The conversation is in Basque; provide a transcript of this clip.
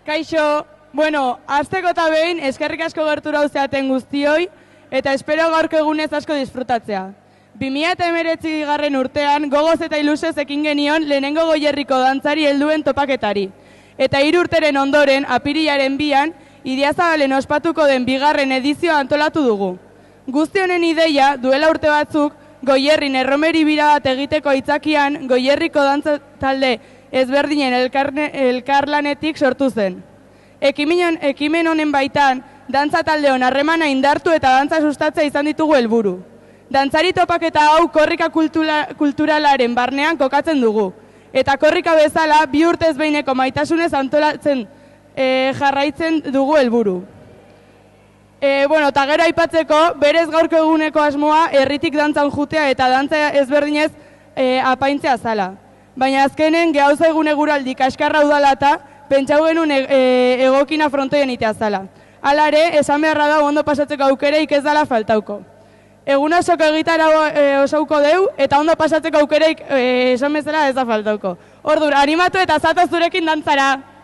Kaixo, hasteko eta behin eskerrik asko gertura uzeaten guztioi, eta espero gaurko egunez asko disfrutatzea. 2019 garren urtean, gogoz eta ilusez ekin genion lehenengo Goierriko dantzari helduen topaketari. Eta 3 urteren ondoren, apirilaren 2an, Idiazabalen ospatuko den 2. edizioa antolatu dugu. Guzti honen ideia, duela urte batzuk, Goierrin erromeri bira bat egiteko aitzakian, Goierriko dantza talde ezberdinen elkarlanetik sortu zen. Ekimen honen baitan, dantza taldeon harremana indartu eta dantza sustatzea izan ditugu helburu. Dantzari topaketa hau korrika kulturalaren barnean kokatzen dugu. Eta korrika bezala, 2 urtez behineko maitasunez antolatzen jarraitzen dugu helburu. Eta gero aipatzeko, berez gaurko eguneko asmoa herritik dantzan jutea eta dantza ezberdinez apaintzea zala. Baina azkenen gehauza egune guraldi kaskarra udala eta pentsau genuen egokina frontoien itea zala. Hala ere, esan beharra da ondo pasatzeko aukereik ez dala faltauko. Egun osoko egitara osauko deu eta ondo pasatzeko aukereik esan bezala ez da faltauko. Ordur, animatu eta zatoz zurekin dantzara!